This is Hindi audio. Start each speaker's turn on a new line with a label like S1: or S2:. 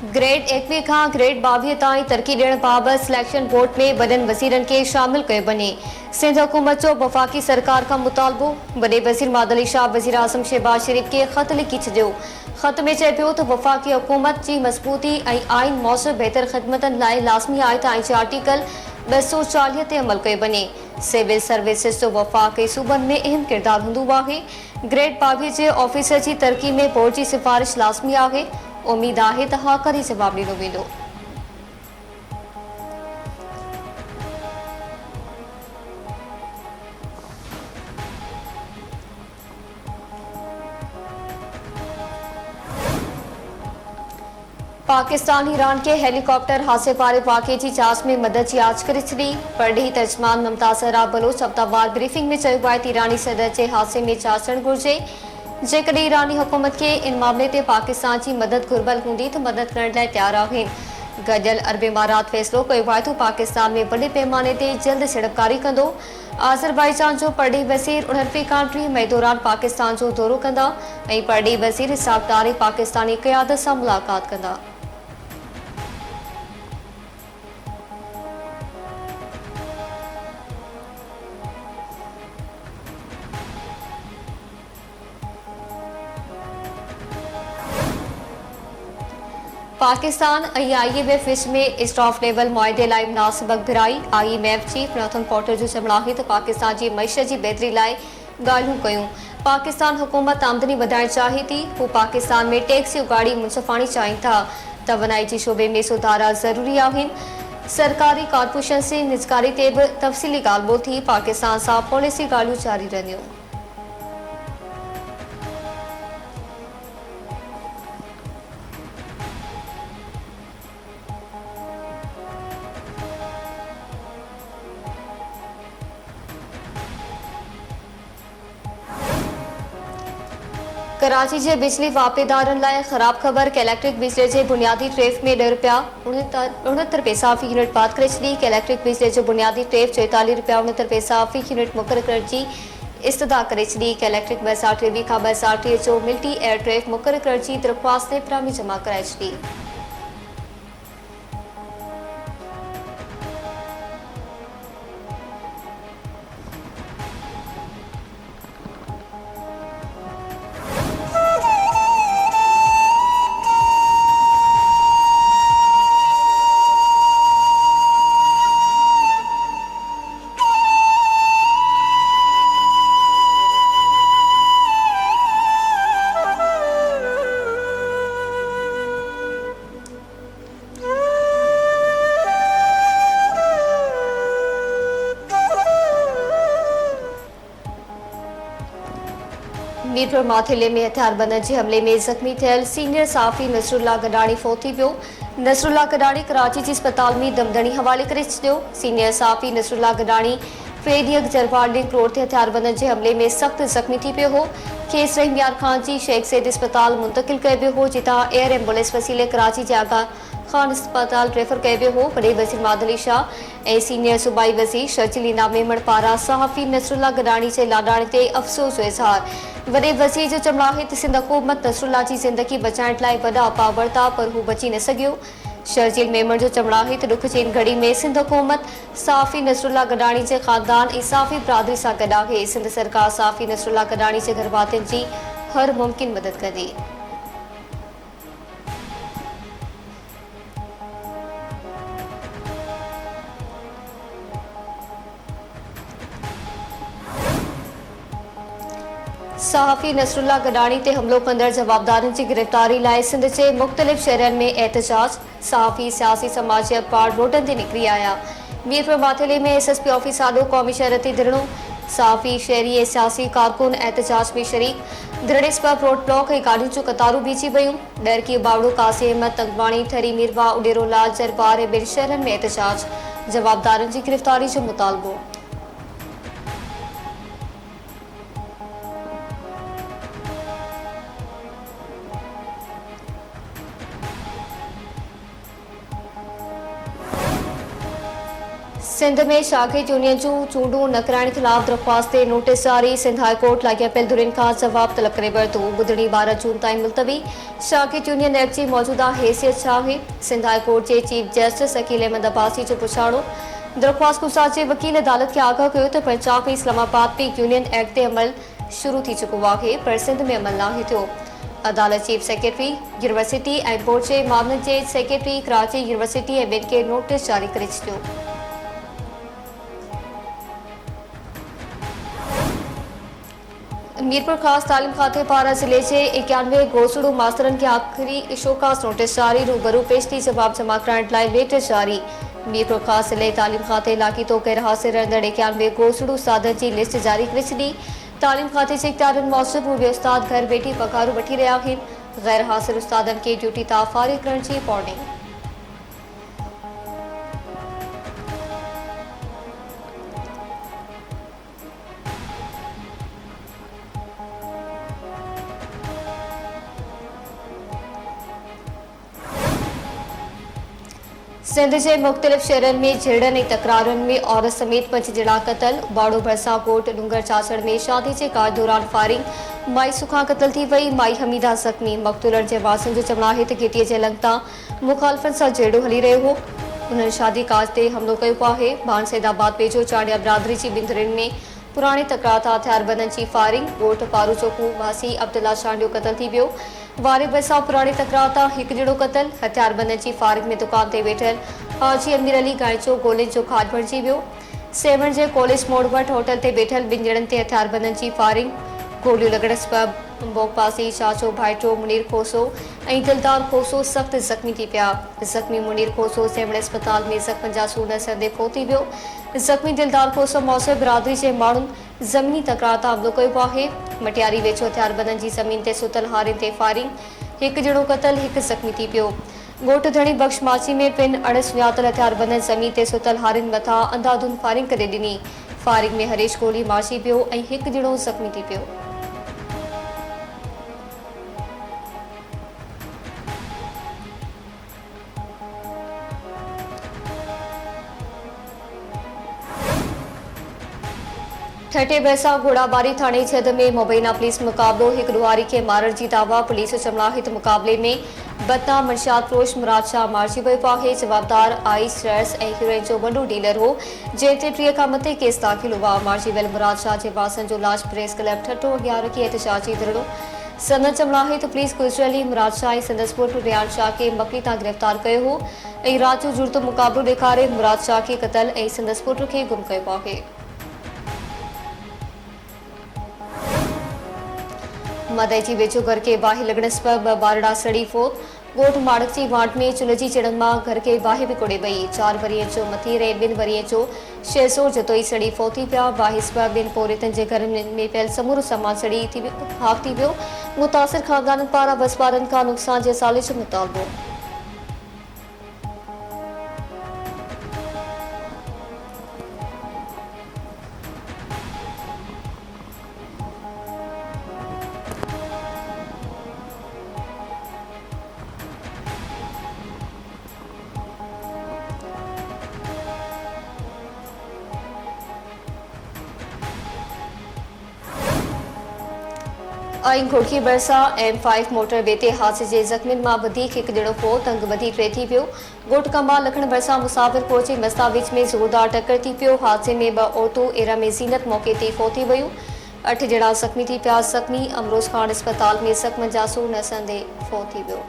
S1: ग्रेड 1 खां ग्रेड 22 ताईं तरक़ी ॾियण बाबति सिलेक्शन बोर्ड में वॾनि वज़ीरनि खे शामिल कयो वञे। सिंध हुकूमत जो वफ़ाक़ी सरकार खां मुतालबो। वॾे वज़ीर मादली शाह वज़ीर आज़म शहबाज शरीफ़ खे ख़त लिखी छॾियो। ख़त में चए पियो त वफ़ाक़ी हुकूमत जी मज़बूती ऐं आइन मौसर बहितर ख़िदमतनि लाइ लाज़मी आहे त आइन जे आर्टिकल 240 ते अमल कयो वञे। सिविल सर्विसिस जो वफ़ाक़ी सूबनि में अहम किरदार हूंदो आहे। ग्रेड 22 जे ऑफिसर जी तरक़ी में बोर्ड जी सिफ़ारिश लाज़मी आहे। उम्मीद आहे त हा करे जवाब ॾिनो वेंदो। पाकिस्तान ईरान के हेलीकॉप्टर हादसे वारे वाक़े जी जांच में मदद जी आच करे छॾी। परॾेही तर्जमान मुमताज़ अरा बलोच हफ़्तावार ब्रीफिंग में चयो आहे त ईरानी सदर जे हादसे में जांच थियणु घुरिजे। जेकॾहिं ईरानी हुकूमत खे इन मामले ते पाकिस्तान जी मदद घुर्बल हूंदी त मदद करण लाइ तयारु आहिनि। गॾियल अरब इमारात फ़ैसिलो कयो आहे त पाकिस्तान में वॾे पैमाने ते जल्द सीड़पकारी कंदो। आज़रबाईजान जो परॾेही वज़ीर 29 खां 30 मई दौरान पाकिस्तान जो दौरो कंदा ऐं परॾेही वज़ीर इसहाक़ डार पाकिस्तानी क़यादत सां मुलाक़ात कंदा। पाकिस्तान ऐं IMF विच में स्टाफ लेवल मुआहदे लाइ मुनासिब अॻिभिराई। IMF चीफ नॉर्थन पोर्टर जो चवणु आहे त पाकिस्तान जी मईशत जी बहितरी लाइ ॻाल्हियूं कयूं। पाकिस्तान हुकूमत आमदनी वधाइण चाहे थी। हू पाकिस्तान में टैक्स उगाड़ी मुंसफ़ाणी चाहिनि था। तवानाई जे शोबे में सुधारा ज़रूरी आहिनि। सरकारी कॉर्पोरेशन से निजकारी ते बि तफ़सीली ॻाल्हि ॿोल थी। पाकिस्तान सां पॉलिसी ॻाल्हियूं जारी रहंदियूं। कराची जे बिजली वापेदारनि लाइ ख़राब ख़बर। इलेक्ट्रिक बिजली जे बुनियादी टैरिफ में ₹10.69 फ़ी यूनिट बात करे छॾी। इलेक्ट्रिक बिजली जो बुनियादी टैरिफ ₹44.69 फ़ी यूनिट मुक़ररु करण जी इस्तदा करे छॾी। इलेक्ट्रिक 2023 खां 2028 जो मिल्टी एयर टैरिफ मुक़ररु करण जी दरख़्वास्त इब्रामी जमा कराए छॾी। मीरपुर माथिले में हथियारबंदनि जे हमले में ज़ख़्मी थियल सीनियर सहाफ़ी नसरुल्लाह गडाणी फ़ौत थी वियो। नसरुल्लाह गडाणी कराची जे अस्पताल में दमदणी हवाले करे छॾियो। सीनियर सहाफ़ी नसरुल्लाह गडाणी टे ॾींहं जरवाल लिंक रोड ते हथियारबंदनि जे हमले में सख़्त ज़ख़्मी थी पियो हो। खेसि रहीम यार ख़ान जी शेख ज़ैद अस्पताल मुंतक़िल कयो वियो हो, जितां एयर एम्बुलेंस वसीले कराची जे आगा खान अस्पताल रेफर कयो वियो हो। वॾे वज़ीर मादली शाह ऐं सीनियर सूबाई वज़ीर शर्जिल इनाम मेमण पारां सहाफ़ी नसरुल्लाह गडाणी जे लाॾाणे ते अफ़सोस जो इज़हार। वॾे वज़ीर जो चवणु आहे त सिंध हुकूमत नसरुल्लाह जी ज़िंदगी बचाइण लाइ वॾा उपाउ वरिता, पर हू बची न सघियो। शर्जिल मेमण जो चवणु आहे त ॾुख जी इन घड़ी में सिंध हुकूमत सहाफ़ी नसरुल्लाह गडाणी जे ख़ानदान ऐं सहाफ़ी बिरादरी सां गॾु आहे। सिंध सरकार सहाफ़ी नसरुल्लाह गडाणी जे घर वातियुनि जी हर मुमकिन मदद कंदी। सहाफ़ी नसरुल्लाह गडाणी ते हमलो कंदड़ जवाबदारनि जी गिरफ़्तारी लाइ सिंध जे मुख़्तलिफ़ शहरनि में एहतजाज। सहाफ़ी सियासी समाज जा पार्ट रोडनि ते निकिरी आया। मीरपुर माथिले में SSP ऑफिस आॾो क़ौमी शहरती धरणो। सहाफ़ी शहरी ऐं सियासी कारकुन एहतजाज में शरीक। धरणे सबबि रोड ब्लॉक ऐं गाॾियुनि जूं कतारूं बीठी वयूं। डरकी बावड़ो कासी अहमद तंगवाणी थरी मीरवा उडेरोलाल जरबार ऐं ॿिनि शहरनि में एहतजाज। जवाबदारनि जी गिरफ़्तारी जो मुतालबो। सिंध में शागिर्द यूनियन जूं चूंडूं न कराइण ख़िलाफ़ दरख़्वास्त ते नोटिस जारी। सिंध हाई कोर्ट लाॻापियल धुरियुनि खां जवाब तलब करे वरितो। ॿुधणी 12 जून ताईं मुलतवी। शागिर्द यूनियन एक्ट जी मौजूदा हैसियत छा आहे? सिंध हाई कोर्ट जे चीफ जस्टिस अकील अहमद अब्बासी जो पुछाणो। दरख़्वास्त गुज़ार जे वकील अदालत खे आगाह कयो त पंजाब ऐं इस्लामाबाद में यूनियन एक्ट ते अमल शुरू थी चुको आहे, पर सिंध में अमल नाहे थियो। अदालत चीफ सेक्रेटरी यूनिवर्सिटी ऐं बोर्ड जे मामलनि जे सेक्रेटरी कराची यूनिवर्सिटी ऐं ॿियनि खे नोटिस जारी करे छॾियो। मीरपुर ख़ास तालीम खाते पारां ज़िले जे 91 गोसड़ू मास्तरनि खे आख़िरी शोकास नोटिस जारी। रूबरू पेशती जवाब जमा कराइण लाइ लेटर जारी। मीरपुर ख़ास ज़िले तालीम खाते लाॻीतो गैर हासिल रहंदड़ 91 गोसड़ू उस्तादनि जी लिस्ट जारी करे छॾी। तालीम खाते जे इख़्तियारनि मूजिबि उहे उस्ताद घर वेठी पघारूं वठी रहिया आहिनि। गैर हासिल उस्तादनि खे ड्यूटी तां फारिग करण जी वार्निंग। सिंध जे मुख़्तलिफ़ शहरनि में झेड़नि ऐं तकरारुनि में औरत समेत 5 ॼणा क़तल। बाड़ो भरिसां कोट डूंगर चाचड़ में शादी जे कार्ड दौरान फायरिंग। माई सुखां क़तल थी वई, माई हमीदा ज़ख़्मी। मक़तूलनि जे वारसनि जो चवणु आहे त घिटीअ जे लंघतां मुख़ालिफ़नि सां झेड़ो हली रहियो हो। उन्हनि शादी कार्ड ते हमलो कयो आहे। भान सैदाबाद वेझो चाड़िया बिरादरी जी ॿिनि धुरियुनि में पुराणी तकरार तां हथियारबंदनि जी फायरिंग। ॻोठ पारू चोकू वासी अब्दुल्ला शांडियो क़तल थी वियो। वारे भरिसां पुराणी तकरार तां हिकु ॼणो क़तल। हथियारबंदनि जी फायरिंग में दुकान ते वेठल हाजी अमीर अली गांइचो गोलियुनि जो खाद बणिजी वियो। सेवन जे कॉलेज मोड़ वटि होटल ते वेठल 2 ॼणनि ते हथियारबंदनि जी फायरिंग। गोलियूं लॻण सबबि बोगपासी चाचो भाइटो मुनीर खोसो ऐं दिलदार खोसो सख़्तु ज़ख़्मी थी पिया। ज़ख़्मी मुनीर खोसो सेमड़ अस्पताल में ज़ख़्मनि जा सूर सहंदे फ़ौत थी वियो। ज़ख़्मी दिलदार खोसो मौसूब बिरादरी जे माण्हुनि ज़मीनी तकरार तां हमलो कयो आहे। मटियारी वेझो हथियारबंदनि जी ज़मीन ते सुतल हारियुनि ते फायरिंग। हिकु ॼणो क़तल, हिकु ज़ख़्मी थी पियो। ॻोठ धणी बख़्श माची में 2 अणस वियातल हथियारबंदनि ज़मीन ते सुतल हारियुनि मथां अंधाधुंध फायरिंग करे ॾिनी। फायरिंग में हरीश गोली मारिजी पियो ऐं हिकु ॼणो ज़ख़्मी थी पियो। ठटे भरिसां घोड़ाबारी थाणे छद में मुबैना पुलिस मुक़ाबलो। हिकु ॾुहारी खे मारण जी दावा। पुलिस जो चवणु आहे त मुक़ाबले में बदनाम मंशियात फरोश मुराद शाह मारिजी वियो आहे। जवाबदार आइस ड्रग्स ऐं हीरोइन जो वॾो डीलर हो, जंहिं ते 3 खां मथे केस दाख़िल हुआ। मारिजी वियल मुराद शाह जे वारसनि जो इलाज प्रेस क्लब ठटो अॻियां रखी एहतिजाजी धरणो। संदन चवणु आहे त पुलिस गुज़िरियल ई मुराद शाह ऐं संदसि पुटु रियान शाह खे मकड़ी तां गिरफ़्तार कयो हो ऐं राति जो जुड़तो मुक़ाबलो ॾेखारे मुराद शाह खे क़तल ऐं संदसि पुट खे गुम कयो आहे। मदई जी वेझो घर खे बाहि लॻण सबबि 2 ॿारड़ा सड़ी फ़ौत। ॻोठ माड़क जी वांट में चुल्ह जी चिड़नि मां घर खे बाहि विकोड़े वई। 4 वरीअ जो मथीर ऐं 2 वरीअ जो शेज़ोर जतोई सड़ी फ़ौत थी पिया। बाहि सबबि 2 पोरितनि जे घरनि में पियल समूरो सामान सड़ी खाक थी वियो। मुतासिर ख़ानदाननि पारां वसपारनि खां नुक़सान जे साले जो मुतालबो। ऐं घुड़की भरिसां M5 मोटरवे ते हादसे जे ज़ख़्मियुनि मां वधीक हिकु ॼणो फ़ौत, अंग वधी 3 थी वियो। ॻोठ कंबा लखण भरिसां मुसाफ़िर कोच ऐं मस्ताविज में ज़ोरदार टक्कर थी पियो। हादसे में 2 औरतूं एरा में ज़ीनत मौक़े ते फ़ौत थी वियूं। 8 ॼणा ज़ख़्मी थी पिया। ज़ख़्मी अमरोज़ खान अस्पताल में ज़ख़्मनि जा सूर न सहंदे फ़ौत थी वियो।